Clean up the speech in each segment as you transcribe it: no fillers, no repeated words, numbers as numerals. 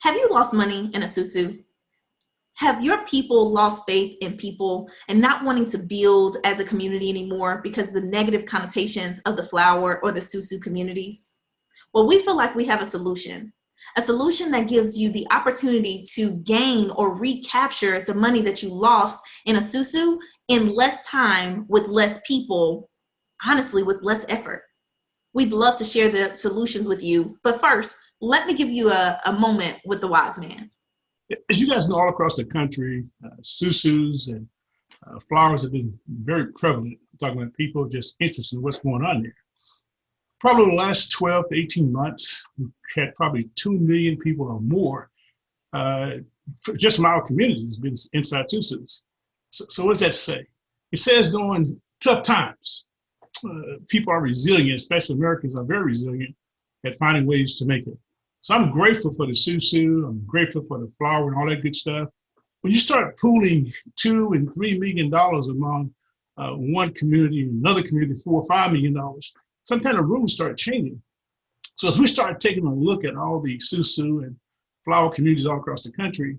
Have you lost money in a susu? Have your people lost faith in people and not wanting to build as a community anymore because of the negative connotations of the flower or the susu communities? Well, we feel like we have a solution that gives you the opportunity to gain or recapture the money that you lost in a susu in less time with less people, honestly, with less effort. We'd love to share the solutions with you. But first, let me give you a moment with the wise man. As you guys know, all across the country, susus and flowers have been very prevalent. I'm talking about people just interested in what's going on there. Probably the last 12 to 18 months, we've had probably 2 million people or more just from our community has been inside susus. So what does that say? It says during tough times, people are resilient, especially Americans are very resilient at finding ways to make it. So I'm grateful for the susu. I'm grateful for the flower and all that good stuff. When you start pooling $2 and $3 million among one community and another community, $4 or $5 million, sometimes the rules start changing. So as we start taking a look at all the susu and flower communities all across the country,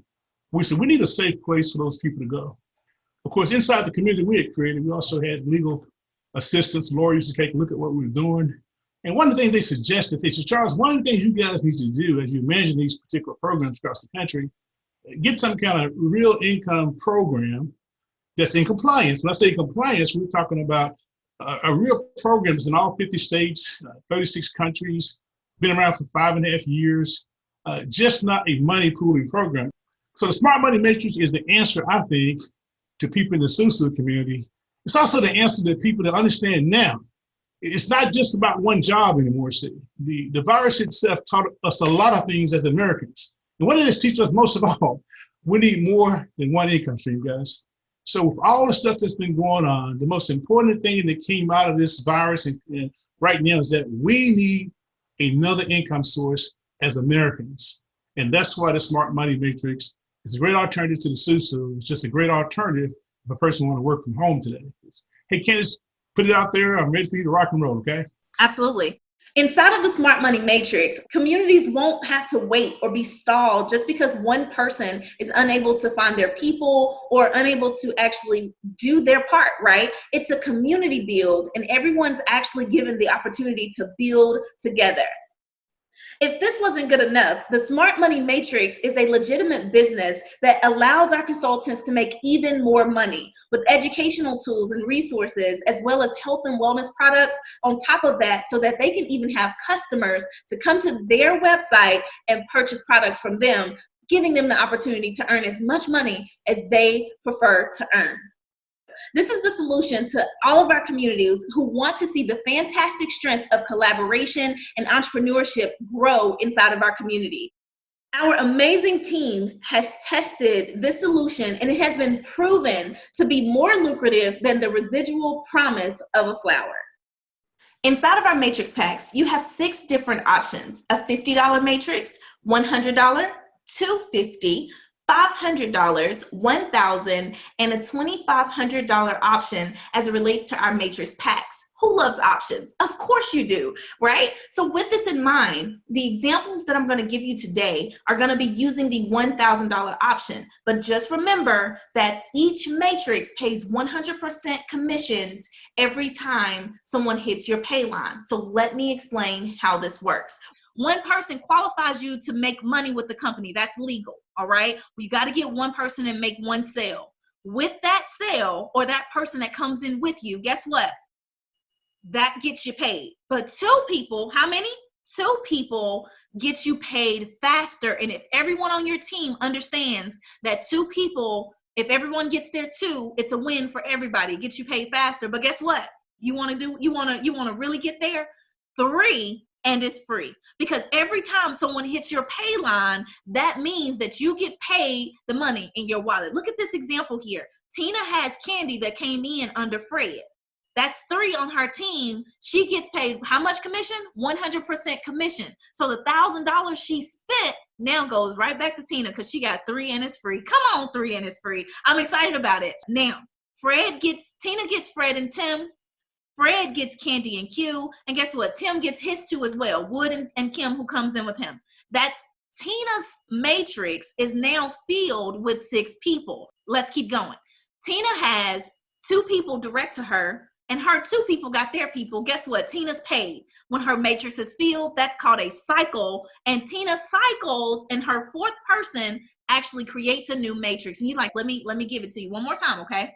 we said we need a safe place for those people to go. Of course, inside the community we had created, we also had legal assistants, lawyers to take a look at what we were doing. And one of the things they suggested, they said, Charles, one of the things you guys need to do as you manage these particular programs across the country, get some kind of real income program that's in compliance. When I say compliance, we're talking about a real program that's in all 50 states, 36 countries, been around for 5.5 years, just not a money pooling program. So the Smart Money Matrix is the answer, I think, to people in the susu community. It's also the answer to people that understand now. It's not just about one job anymore, see. The virus itself taught us a lot of things as Americans. And what did it teach us most of all? We need more than one income stream, guys. So with all the stuff that's been going on, the most important thing that came out of this virus and right now is that we need another income source as Americans. And that's why the Smart Money Matrix is a great alternative to the susu. It's just a great alternative if a person wants to work from home today. Hey, Candace, put it out there. I'm ready for you to rock and roll, okay? Absolutely. Inside of the Smart Money Matrix, communities won't have to wait or be stalled just because one person is unable to find their people or unable to actually do their part, right? It's a community build, and everyone's actually given the opportunity to build together. If this wasn't good enough, the Smart Money Matrix is a legitimate business that allows our consultants to make even more money with educational tools and resources, as well as health and wellness products on top of that, so that they can even have customers to come to their website and purchase products from them, giving them the opportunity to earn as much money as they prefer to earn. This is the solution to all of our communities who want to see the fantastic strength of collaboration and entrepreneurship grow inside of our community. Our amazing team has tested this solution, and it has been proven to be more lucrative than the residual promise of a flower. Inside of our matrix packs, you have 6 different options: a $50 matrix, $100, $250, $500, $1,000, and a $2,500 option as it relates to our matrix packs. Who loves options? Of course you do, right? So with this in mind, the examples that I'm going to give you today are going to be using the $1,000 option. But just remember that each matrix pays 100% commissions every time someone hits your pay line. So let me explain how this works. One person qualifies you to make money with the company. That's legal, all right? You got to get one person and make one sale. With that sale, or that person that comes in with you, guess what? That gets you paid. But 2 people, how many? 2 people gets you paid faster. And if everyone on your team understands that 2 people, if everyone gets their 2, it's a win for everybody. It gets you paid faster. But guess what? You want to really get there? 3. And it's free, because every time someone hits your pay line, that means that you get paid the money in your wallet. Look at this example here. Tina has Candy that came in under Fred. That's 3 on her team. She gets paid how much commission? 100% commission. So the $1,000 she spent now goes right back to Tina because she got 3 and it's free. Come on, 3 and it's free. I'm excited about it. Now, Tina gets Fred and Tim. Fred gets Candy and Q, and guess what? Tim gets his 2 as well, Wood and Kim, who comes in with him. That's Tina's matrix is now filled with 6 people. Let's keep going. Tina has 2 people direct to her, and her 2 people got their people. Guess what? Tina's paid. When her matrix is filled, that's called a cycle. And Tina cycles, and her 4th person actually creates a new matrix. And you're like, let me give it to you one more time, okay?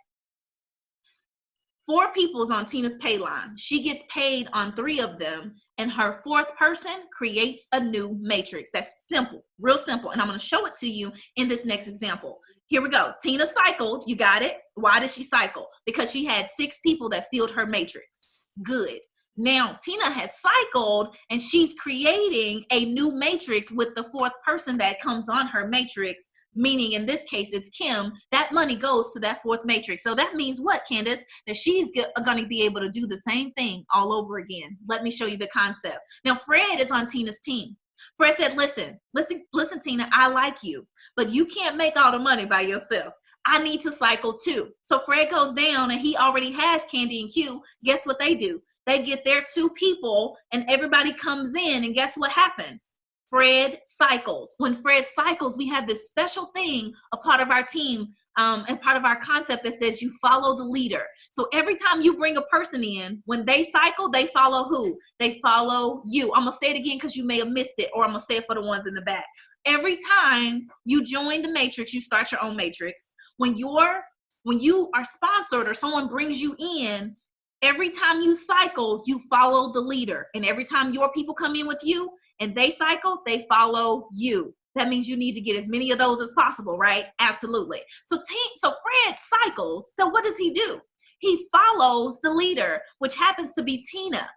4 people is on Tina's pay line. She gets paid on 3 of them, and her 4th person creates a new matrix. That's simple, real simple. And I'm going to show it to you in this next example. Here we go. Tina cycled. You got it? Why did she cycle? Because she had 6 people that filled her matrix. Good. Now, Tina has cycled, and she's creating a new matrix with the 4th person that comes on her matrix, meaning in this case, it's Kim. That money goes to that 4th matrix. So that means what, Candace? That she's going to be able to do the same thing all over again. Let me show you the concept. Now, Fred is on Tina's team. Fred said, listen, Tina, I like you, but you can't make all the money by yourself. I need to cycle too. So Fred goes down, and he already has Candy and Q. Guess what they do? They get their 2 people, and everybody comes in, and guess what happens? Fred cycles. When Fred cycles, we have this special thing, a part of our team, and part of our concept that says you follow the leader. So every time you bring a person in, when they cycle, they follow who? They follow you. I'm going to say it again because you may have missed it, or I'm going to say it for the ones in the back. Every time you join the matrix, you start your own matrix. When you are sponsored or someone brings you in, every time you cycle, you follow the leader. And every time your people come in with you and they cycle, they follow you. That means you need to get as many of those as possible, right? Absolutely. So Fred cycles. So what does he do? He follows the leader, which happens to be Tina.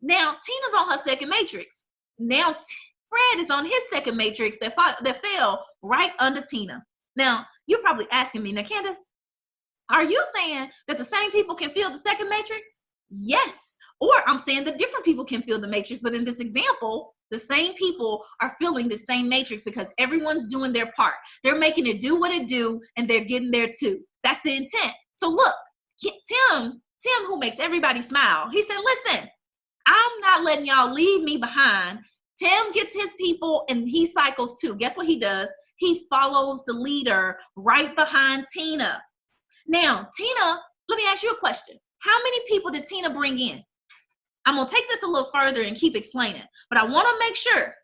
Now, Tina's on her 2nd matrix. Now, Fred is on his 2nd matrix that fell right under Tina. Now, you're probably asking me, now, Candace, are you saying that the same people can fill the 2nd matrix? Yes. Or I'm saying that different people can fill the matrix, but in this example, the same people are filling the same matrix because everyone's doing their part. They're making it do what it do, and they're getting there too. That's the intent. So look, Tim, who makes everybody smile, he said, listen, I'm not letting y'all leave me behind. Tim gets his people, and he cycles too. Guess what he does? He follows the leader right behind Tina. Now, Tina, let me ask you a question. How many people did Tina bring in? I'm going to take this a little further and keep explaining, but I want to make sure.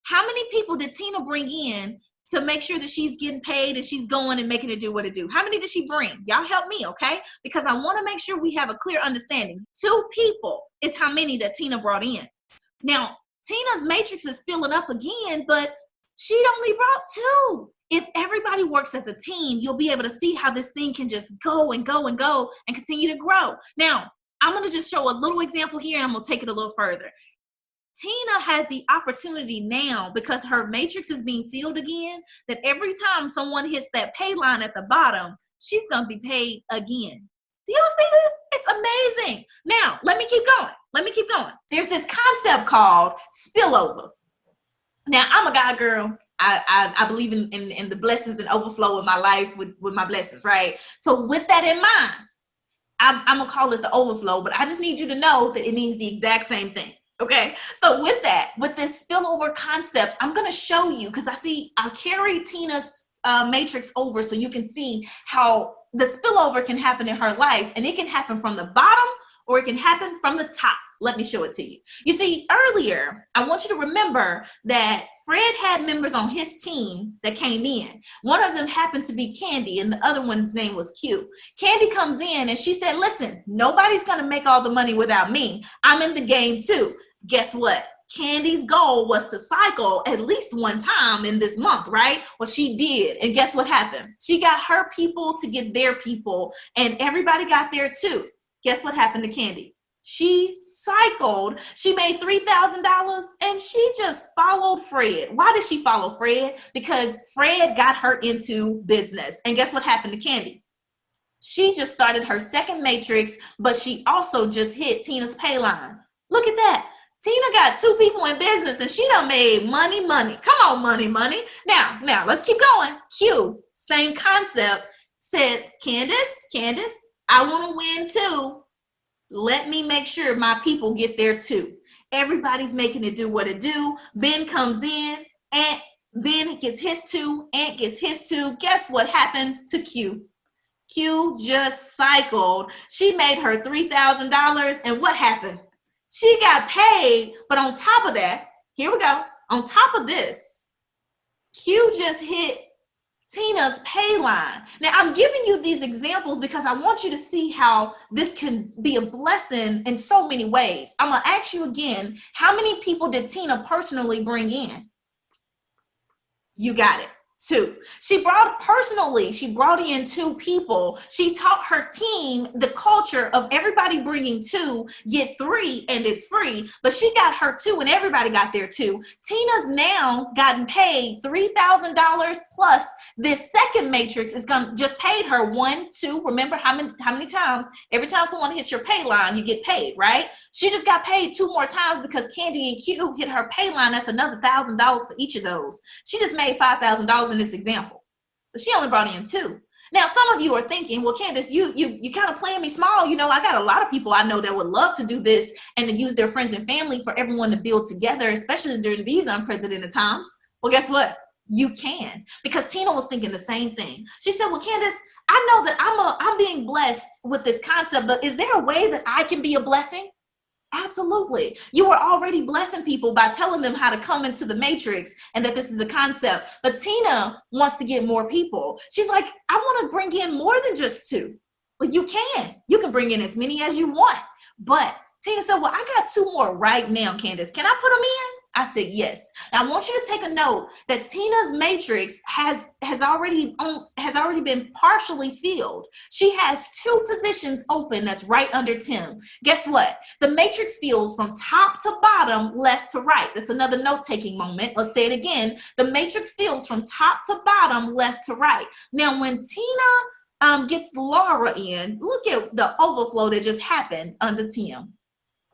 How many people did Tina bring in to make sure that she's getting paid and she's going and making it do what it do? How many did she bring? Y'all help me, okay? Because I want to make sure we have a clear understanding. 2 people is how many that Tina brought in. Now, Tina's matrix is filling up again, but she only brought 2. If everybody works as a team, you'll be able to see how this thing can just go and go and go and continue to grow. Now, I'm going to just show a little example here, and I'm going to take it a little further. Tina has the opportunity now, because her matrix is being filled again, that every time someone hits that pay line at the bottom, she's going to be paid again. Do y'all see this? It's amazing. Now, let me keep going. There's this concept called spillover. Now, I'm a God girl. I believe in the blessings and overflow of my life with my blessings, right? So with that in mind, I'm going to call it the overflow, but I just need you to know that it means the exact same thing. Okay. So with this spillover concept, I'm going to show you, because I'll carry Tina's matrix over so you can see how the spillover can happen in her life, and it can happen from the bottom or it can happen from the top. Let me show it to you. You see, earlier, I want you to remember that Fred had members on his team that came in. One of them happened to be Candy, and the other one's name was Q. Candy comes in, and she said, listen, nobody's going to make all the money without me. I'm in the game too. Guess what? Candy's goal was to cycle at least one time in this month, right? Well, she did. And guess what happened? She got her people to get their people, and everybody got there too. Guess what happened to Candy? She cycled. She made $3,000, and she just followed Fred. Why did she follow Fred? Because Fred got her into business. And guess what happened to Candy? She just started her 2nd matrix, but she also just hit Tina's pay line. Look at that. Tina got 2 people in business, and she done made money. Come on, money. Now, let's keep going. Q, same concept, said, Candace, I want to win too. Let me make sure my people get there too. Everybody's making it do what it do. Ben comes in, and Ben gets his 2, Ant gets his 2. Guess what happens to Q? Q just cycled. She made her $3,000, and what happened? She got paid, but on top of that, here we go. On top of this, Q just hit Tina's pay line. Now, I'm giving you these examples because I want you to see how this can be a blessing in so many ways. I'm going to ask you again, how many people did Tina personally bring in? You got it. 2. She brought in 2 people. She taught her team the culture of everybody bringing 2, get 3, and it's free. But she got her 2, and everybody got their 2. Tina's now gotten paid $3,000 plus this second matrix is gonna just paid her 1, 2. Remember how many times? Every time someone hits your pay line, you get paid, right? She just got paid 2 more times because Candy and Q hit her pay line. That's another $1,000 for each of those. She just made $5,000 in this example, but she only brought in 2. Now, some of you are thinking, well, Candace, you kind of playing me small. You know, I got a lot of people I know that would love to do this and to use their friends and family for everyone to build together, especially during these unprecedented times. Well, guess what? You can, because Tina was thinking the same thing. She said, well, Candace, I know that I'm being blessed with this concept, but is there a way that I can be a blessing? Absolutely. You were already blessing people by telling them how to come into the matrix and that this is a concept. But Tina wants to get more people. She's like, I want to bring in more than just 2. Well, you can. You can bring in as many as you want. But Tina said, well, I got 2 more right now, Candace. Can I put them in? I said, yes. Now I want you to take a note that Tina's matrix has already been partially filled. She has 2 positions open that's right under Tim. Guess what? The matrix fills from top to bottom, left to right. That's another note-taking moment. Let's say it again. The matrix fills from top to bottom, left to right. Now, when Tina gets Laura in, look at the overflow that just happened under Tim.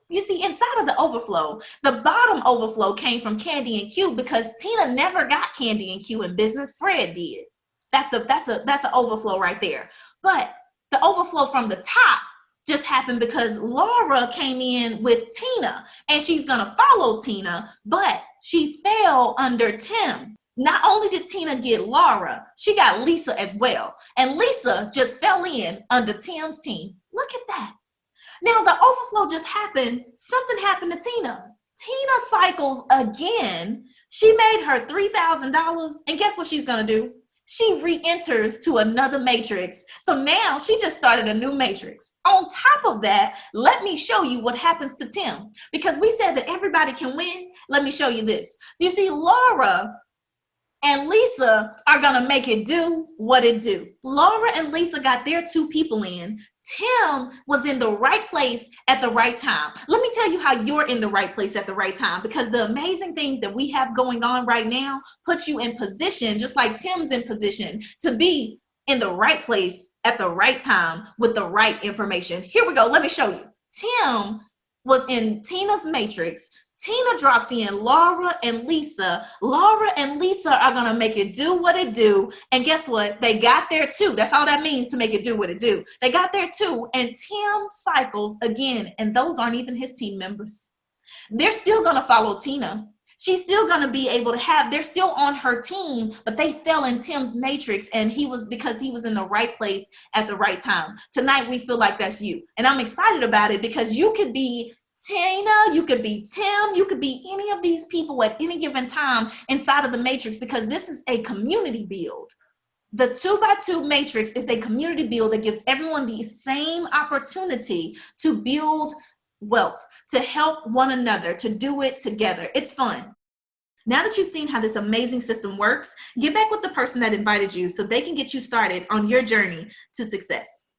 You see, inside of the overflow, the bottom overflow came from Candy and Q because Tina never got Candy and Q in business. Fred did. That's an overflow right there. But the overflow from the top just happened because Laura came in with Tina, and she's gonna follow Tina, but she fell under Tim. Not only did Tina get Laura, she got Lisa as well. And Lisa just fell in under Tim's team. Look at that. Now, the overflow just happened. Something happened to Tina. Tina cycles again. She made her $3,000. And guess what she's going to do? She re-enters to another matrix. So now she just started a new matrix. On top of that, let me show you what happens to Tim. Because we said that everybody can win. Let me show you this. So you see, Laura and Lisa are going to make it do what it do. Laura and Lisa got their 2 people in. Tim was in the right place at the right time. Let me tell you how you're in the right place at the right time, because the amazing things that we have going on right now put you in position, just like Tim's in position, to be in the right place at the right time with the right information. Here we go. Let me show you. Tim was in Tina's matrix. Tina dropped in Laura and Lisa. Laura and Lisa are going to make it do what it do. And guess what? They got there 2. That's all that means, to make it do what it do. They got there 2. And Tim cycles again. And those aren't even his team members. They're still going to follow Tina. She's still going to be able to they're still on her team, but they fell in Tim's matrix, and because he was in the right place at the right time. Tonight, we feel like that's you. And I'm excited about it because you could be Tina, you could be Tim, you could be any of these people at any given time inside of the matrix, because this is a community build. The 2x2 matrix is a community build that gives everyone the same opportunity to build wealth, to help one another, to do it together. It's fun. Now that you've seen how this amazing system works, get back with the person that invited you so they can get you started on your journey to success.